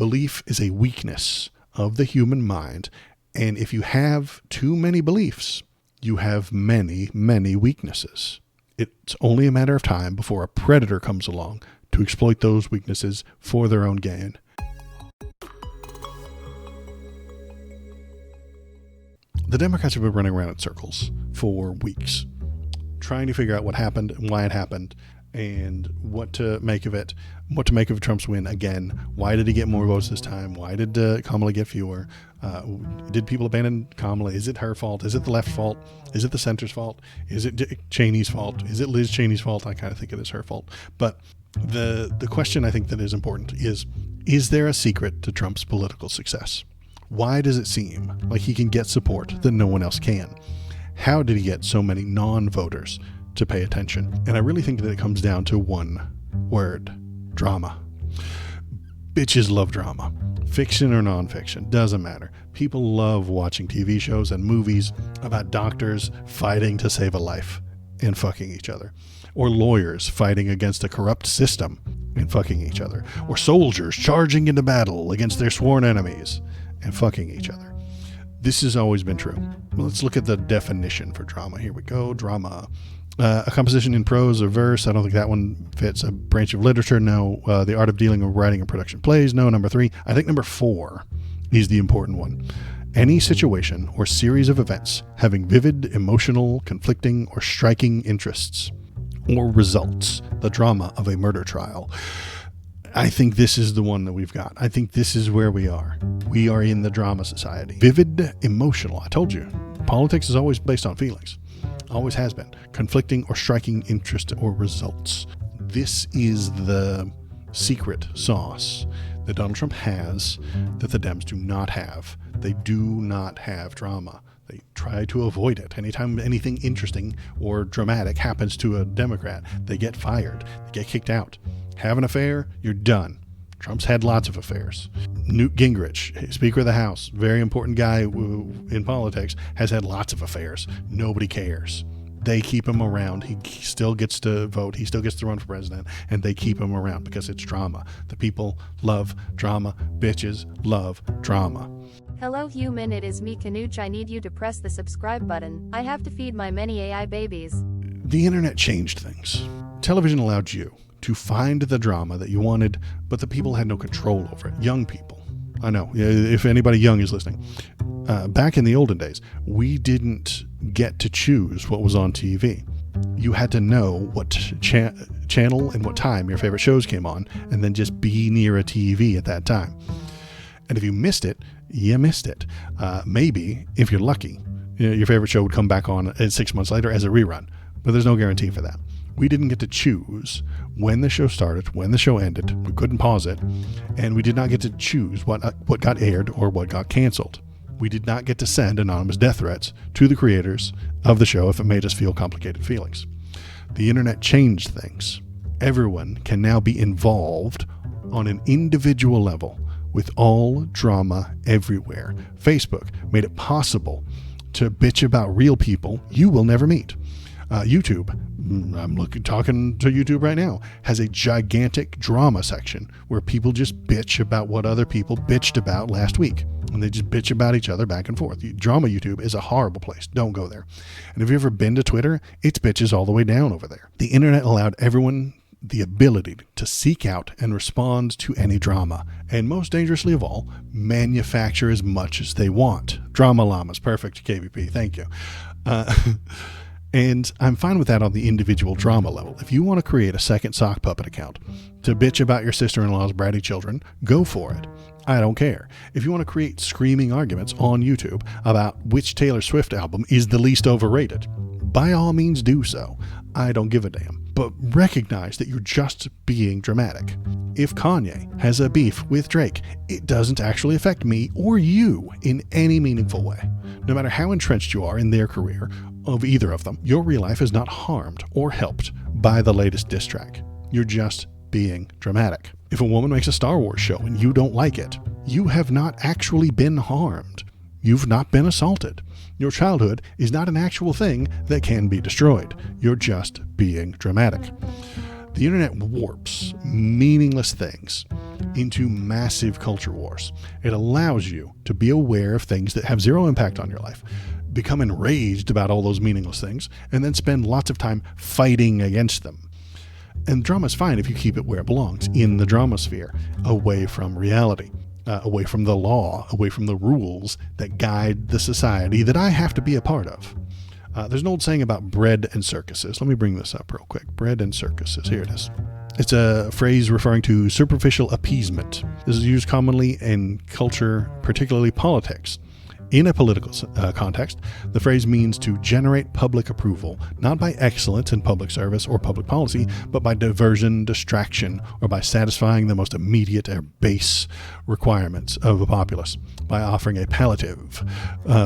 Belief is a weakness of the human mind, and if you have too many beliefs, you have many, many weaknesses. It's only a matter of time before a predator comes along to exploit those weaknesses for their own gain. The Democrats have been running around in circles for weeks, trying to figure out what happened and why it happened and what to make of it, what to make of Trump's win again. Why did he get more votes this time? Why did Kamala get fewer? Did people abandon Kamala? Is it her fault? Is it the left's fault? Is it the center's fault? Is it Dick Cheney's fault? Is it Liz Cheney's fault? I kind of think it is her fault. But the question I think that is important is there a secret to Trump's political success? Why does it seem like he can get support that no one else can? How did he get so many non-voters to pay attention? And I really think that it comes down to one word: drama. Bitches love drama. Fiction or nonfiction, doesn't matter. People love watching TV shows and movies about doctors fighting to save a life and fucking each other, or lawyers fighting against a corrupt system and fucking each other, or soldiers charging into battle against their sworn enemies and fucking each other. This has always been true. Well, let's look at the definition for drama. Here we go. Drama. A composition in prose or verse. I don't think that one fits. A branch of literature. No. The art of dealing with writing and production plays. No. Number 3. I think number 4 is the important one. Any situation or series of events having vivid, emotional, conflicting, or striking interests or results. The drama of a murder trial. I think this is the one that we've got. I think this is where we are. We are in the drama society. Vivid, emotional. I told you, politics is always based on feelings. Always has been. Conflicting or striking interest or results. This is the secret sauce that Donald Trump has that the Dems do not have. They do not have drama. They try to avoid it. Anytime anything interesting or dramatic happens to a Democrat, they get fired. They get kicked out. Have an affair, you're done. Trump's had lots of affairs. Newt Gingrich, Speaker of the House, very important guy in politics, has had lots of affairs. Nobody cares. They keep him around. He still gets to vote. He still gets to run for president, and they keep him around because it's drama. The people love drama. Bitches love drama. Hello human, it is me Kanuch. I need you to press the subscribe button. I have to feed my many AI babies. The internet changed things. Television allowed you to find the drama that you wanted, but the people had no control over it. Young people. I know, if anybody young is listening. Back in the olden days, we didn't get to choose what was on TV. You had to know what channel and what time your favorite shows came on, and then just be near a TV at that time. And if you missed it, you missed it. Maybe, if you're lucky, your favorite show would come back on 6 months later as a rerun, but there's no guarantee for that. We didn't get to choose when the show started, when the show ended. We couldn't pause it. And we did not get to choose what got aired or what got canceled. We did not get to send anonymous death threats to the creators of the show if it made us feel complicated feelings. The internet changed things. Everyone can now be involved on an individual level with all drama everywhere. Facebook made it possible to bitch about real people you will never meet. YouTube, I'm talking to YouTube right now, has a gigantic drama section where people just bitch about what other people bitched about last week. And they just bitch about each other back and forth. Drama YouTube is a horrible place. Don't go there. And have you ever been to Twitter? It's bitches all the way down over there. The internet allowed everyone the ability to seek out and respond to any drama. And most dangerously of all, manufacture as much as they want. Drama llamas. Perfect, KVP. Thank you. And I'm fine with that on the individual drama level. If you want to create a second sock puppet account to bitch about your sister-in-law's bratty children, go for it. I don't care. If you want to create screaming arguments on YouTube about which Taylor Swift album is the least overrated, by all means do so. I don't give a damn. But recognize that you're just being dramatic. If Kanye has a beef with Drake, it doesn't actually affect me or you in any meaningful way. No matter how entrenched you are in their career, of either of them, your real life is not harmed or helped by the latest diss track. You're just being dramatic. If a woman makes a Star Wars show and you don't like it, you have not actually been harmed. You've not been assaulted. Your childhood is not an actual thing that can be destroyed. You're just being dramatic. The internet warps meaningless things into massive culture wars. It allows you to be aware of things that have zero impact on your life, become enraged about all those meaningless things, and then spend lots of time fighting against them. And drama's fine if you keep it where it belongs, in the drama sphere, away from reality, away from the law, away from the rules that guide the society that I have to be a part of. There's an old saying about bread and circuses. Let me bring this up real quick. Bread and circuses. Here it is. It's a phrase referring to superficial appeasement. This is used commonly in culture, particularly politics. In a political context, the phrase means to generate public approval, not by excellence in public service or public policy, but by diversion, distraction, or by satisfying the most immediate or base requirements of a populace, by offering a palliative,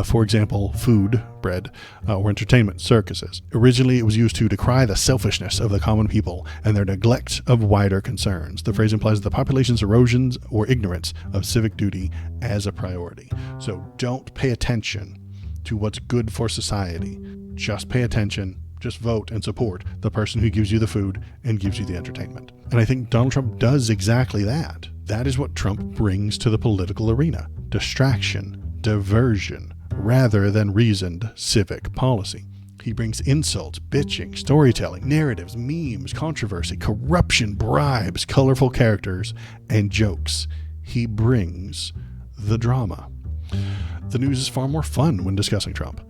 for example, food, bread, or entertainment, circuses. Originally, it was used to decry the selfishness of the common people and their neglect of wider concerns. The phrase implies the population's erosions or ignorance of civic duty as a priority. So don't pay attention to what's good for society. Just pay attention, just vote and support the person who gives you the food and gives you the entertainment. And I think Donald Trump does exactly that. That is what Trump brings to the political arena. Distraction, diversion, rather than reasoned civic policy. He brings insults, bitching, storytelling, narratives, memes, controversy, corruption, bribes, colorful characters, and jokes. He brings the drama. The news is far more fun when discussing Trump.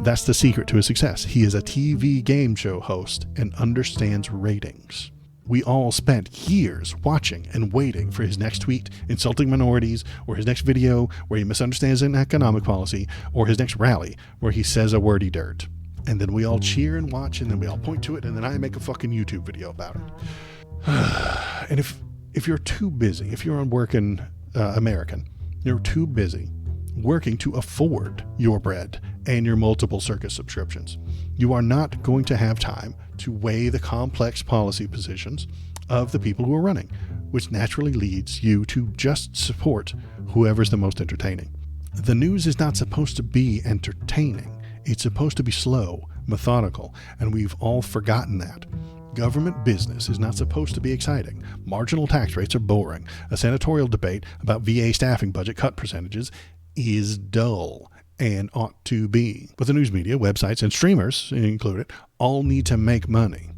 That's the secret to his success. He is a TV game show host and understands ratings. We all spent years watching and waiting for his next tweet insulting minorities, or his next video where he misunderstands an economic policy, or his next rally where he says a wordy dirt. And then we all cheer and watch, and then we all point to it, and then I make a fucking YouTube video about it. And if you're too busy, if you're a working American, you're too busy working to afford your bread and your multiple circus subscriptions, you are not going to have time to weigh the complex policy positions of the people who are running, which naturally leads you to just support whoever's the most entertaining. The news is not supposed to be entertaining. It's supposed to be slow, methodical, and we've all forgotten that. Government business is not supposed to be exciting. Marginal tax rates are boring. A senatorial debate about VA staffing budget cut percentages is dull and ought to be. But the news media, websites, and streamers included all need to make money.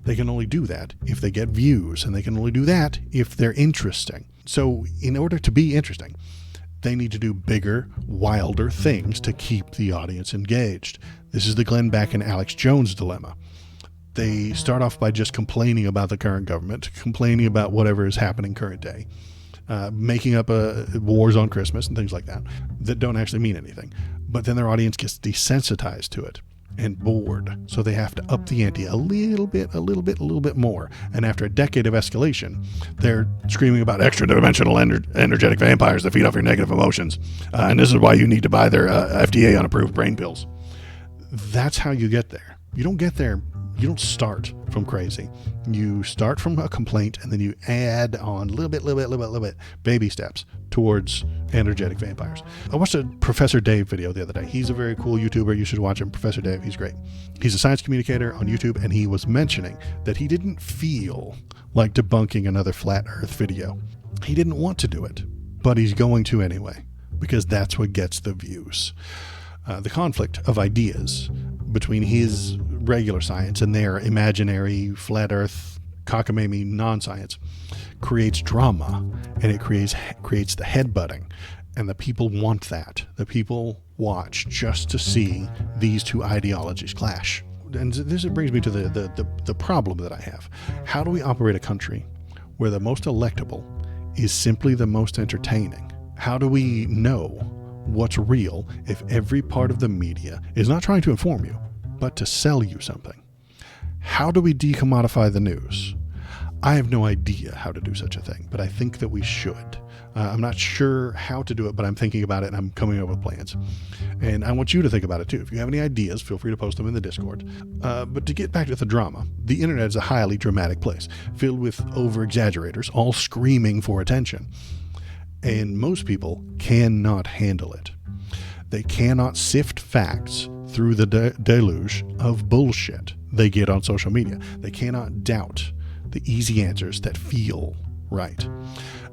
They can only do that if they get views, and they can only do that if they're interesting. So in order to be interesting, they need to do bigger, wilder things to keep the audience engaged. This is the Glenn Beck and Alex Jones dilemma. They start off by just complaining about the current government, complaining about whatever is happening current day, making up wars on Christmas and things like that don't actually mean anything. But then their audience gets desensitized to it and bored, so they have to up the ante a little bit more. And after a decade of escalation, they're screaming about extra-dimensional energetic vampires that feed off your negative emotions. And this is why you need to buy their FDA unapproved brain pills. That's how you get there. You don't get there. You don't start from crazy. You start from a complaint, and then you add on little bit, baby steps towards energetic vampires. I watched a Professor Dave video the other day. He's a very cool YouTuber. You should watch him. Professor Dave, he's great. He's a science communicator on YouTube, and he was mentioning that he didn't feel like debunking another flat earth video. He didn't want to do it, but he's going to anyway, because that's what gets the views. The conflict of ideas between his regular science and their imaginary flat earth cockamamie non-science creates drama, and it creates the headbutting, and the people want that. The people watch just to see these two ideologies clash. And this brings me to the problem that I have. How do we operate a country where the most electable is simply the most entertaining? How do we know what's real if every part of the media is not trying to inform you, but to sell you something? How do we decommodify the news? I have no idea how to do such a thing, but I think that we should. I'm not sure how to do it, but I'm thinking about it, and I'm coming up with plans. And I want you to think about it too. If you have any ideas, feel free to post them in the Discord. But to get back to the drama, the internet is a highly dramatic place, filled with over-exaggerators, all screaming for attention. And most people cannot handle it. They cannot sift facts through the deluge of bullshit they get on social media. They cannot doubt the easy answers that feel right.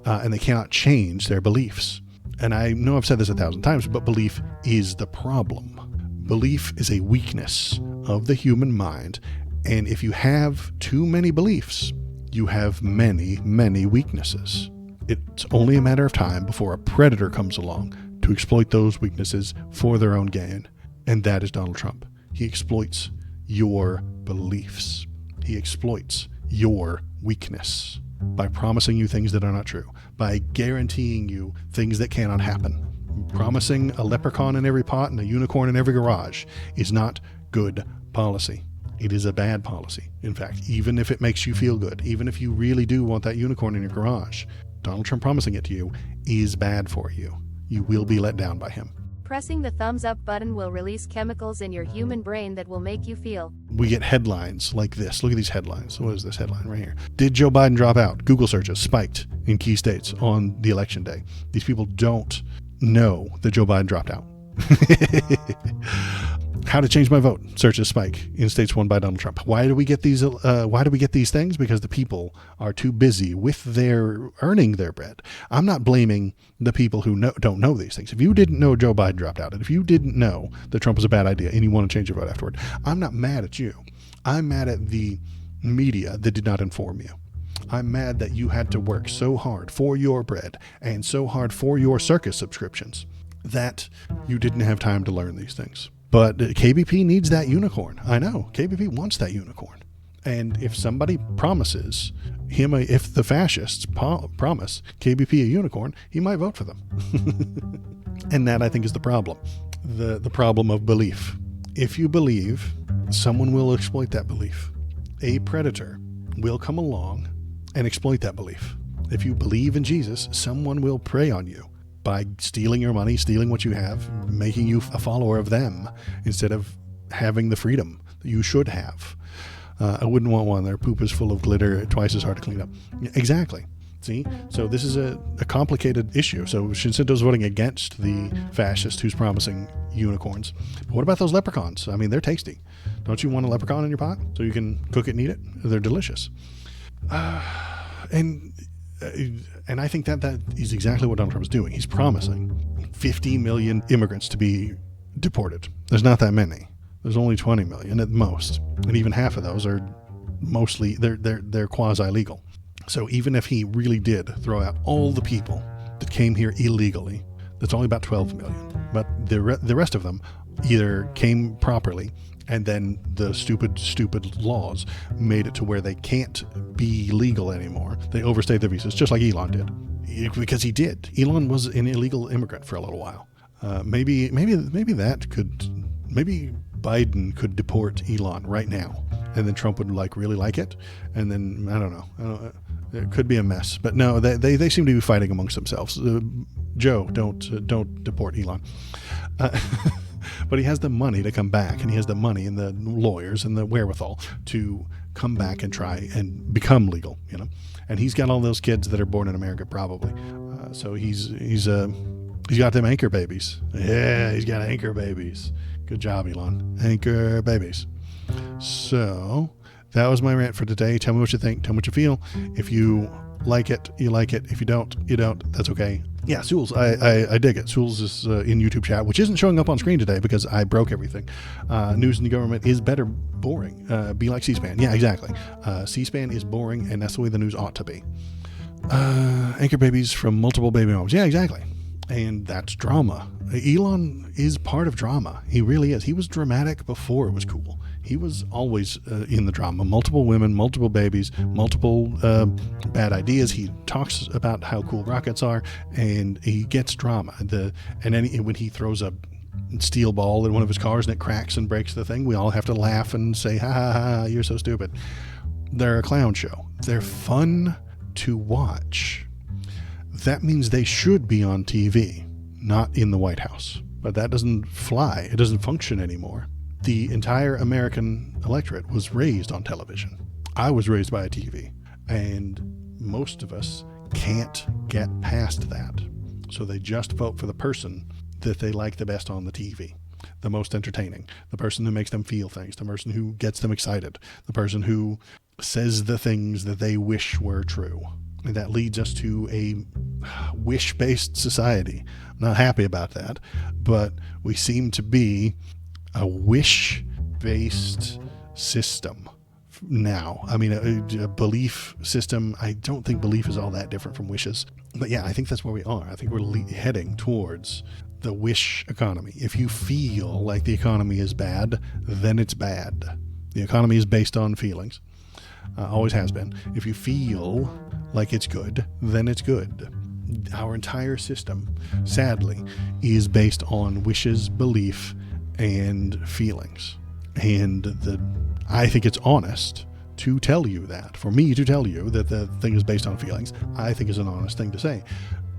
And they cannot change their beliefs. And I know I've said this 1,000 times, but belief is the problem. Belief is a weakness of the human mind. And if you have too many beliefs, you have many, many weaknesses. It's only a matter of time before a predator comes along to exploit those weaknesses for their own gain. And that is Donald Trump. He exploits your beliefs. He exploits your weakness by promising you things that are not true, by guaranteeing you things that cannot happen. Promising a leprechaun in every pot and a unicorn in every garage is not good policy. It is a bad policy. In fact, even if it makes you feel good, even if you really do want that unicorn in your garage, Donald Trump promising it to you is bad for you. You will be let down by him. Pressing the thumbs up button will release chemicals in your human brain that will make you feel. We get headlines like this. Look at these headlines. What is this headline right here? Did Joe Biden drop out? Google searches spiked in key states on the election day. These people don't know that Joe Biden dropped out. How to change my vote? Searches spike in states won by Donald Trump. Why do we get these? Why do we get these things? Because the people are too busy with their earning their bread. I'm not blaming the people who don't know these things. If you didn't know Joe Biden dropped out, and if you didn't know that Trump was a bad idea, and you want to change your vote afterward, I'm not mad at you. I'm mad at the media that did not inform you. I'm mad that you had to work so hard for your bread and so hard for your circus subscriptions that you didn't have time to learn these things. But KBP needs that unicorn. I know. KBP wants that unicorn. And if somebody promises him, if the fascists promise KBP a unicorn, he might vote for them. And that, I think, is the problem. The problem of belief. If you believe, someone will exploit that belief. A predator will come along and exploit that belief. If you believe in Jesus, someone will prey on you by stealing your money, stealing what you have, making you a follower of them instead of having the freedom that you should have. I wouldn't want one. Their poop is full of glitter, twice as hard to clean up. Exactly. See? So this is a complicated issue. So Shinsinto's voting against the fascist who's promising unicorns. But what about those leprechauns? I mean, they're tasty. Don't you want a leprechaun in your pot so you can cook it and eat it? They're delicious. And I think that is exactly what Donald Trump is doing. He's promising 50 million immigrants to be deported. There's not that many. There's only 20 million at most, and even half of those are mostly they're quasi-legal. So even if he really did throw out all the people that came here illegally, that's only about 12 million. But the rest of them either came properly, and then the stupid laws made it to where they can't be legal anymore. They overstayed their visas, just like Elon did. Because he did. Elon was an illegal immigrant for a little while. Maybe Biden could deport Elon right now, and then Trump would really like it, and then I don't know. It could be a mess, but no, they seem to be fighting amongst themselves. Joe, don't deport Elon. But he has the money to come back, and he has the money and the lawyers and the wherewithal to come back and try and become legal, And he's got all those kids that are born in America, probably. So he's got them anchor babies. Yeah, he's got anchor babies. Good job, Elon. Anchor babies. So that was my rant for today. Tell me what you think. Tell me what you feel. If you like it, you like it. If you don't, you don't. That's okay. Yeah, Sewell's, I dig it. Sewell's is in YouTube chat, which isn't showing up on screen today because I broke everything. News in the government is better boring. Be like C-SPAN. Yeah, exactly. C-SPAN is boring, and that's the way the news ought to be. Anchor babies from multiple baby moms. Yeah, exactly. And that's drama. Elon is part of drama. He really is. He was dramatic before it was cool. He was always in the drama. Multiple women, multiple babies, multiple bad ideas. He talks about how cool rockets are, and he gets drama. When he throws a steel ball in one of his cars and it cracks and breaks the thing, we all have to laugh and say, ha ha ha, you're so stupid. They're a clown show. They're fun to watch. That means they should be on TV, not in the White House. But that doesn't fly. It doesn't function anymore. The entire American electorate was raised on television. I was raised by a TV, and most of us can't get past that. So they just vote for the person that they like the best on the TV, the most entertaining, the person who makes them feel things, the person who gets them excited, the person who says the things that they wish were true. And that leads us to a wish-based society. I'm not happy about that, but we seem to be a wish-based system now. I mean, a belief system. I don't think belief is all that different from wishes. But yeah, I think that's where we are. I think we're heading towards the wish economy. If you feel like the economy is bad, then it's bad. The economy is based on feelings. Always has been. If you feel like it's good, then it's good. Our entire system, sadly, is based on wishes, belief, and feelings. And I think it's honest to tell you that. For me to tell you that the thing is based on feelings, I think is an honest thing to say.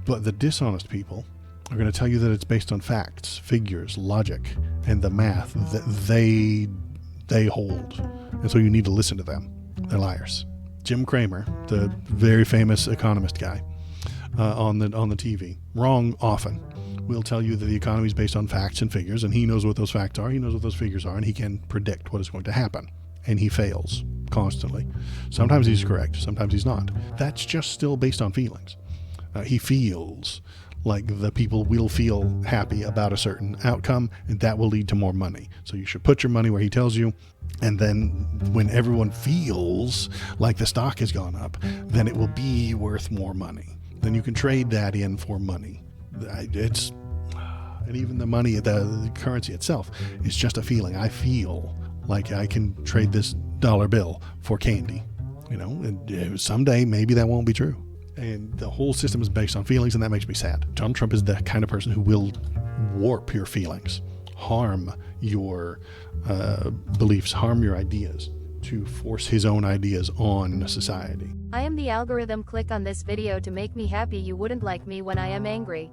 But the dishonest people are going to tell you that it's based on facts, figures, logic, and the math that they hold. And so you need to listen to them. They're liars. Jim Cramer, the very famous economist guy on the TV, wrong often, will tell you that the economy is based on facts and figures, and he knows what those facts are, he knows what those figures are, and he can predict what is going to happen. And he fails constantly. Sometimes he's correct, sometimes he's not. That's just still based on feelings. He feels like the people will feel happy about a certain outcome, and that will lead to more money. So you should put your money where he tells you, and then when everyone feels like the stock has gone up, then it will be worth more money. Then you can trade that in for money. And even the money, the currency itself, is just a feeling. I feel like I can trade this dollar bill for candy, and someday maybe that won't be true. And the whole system is based on feelings, and that makes me sad. Donald Trump is the kind of person who will warp your feelings, harm your beliefs, harm your ideas, to force his own ideas on society. I am the algorithm. Click on this video to make me happy. You wouldn't like me when I am angry.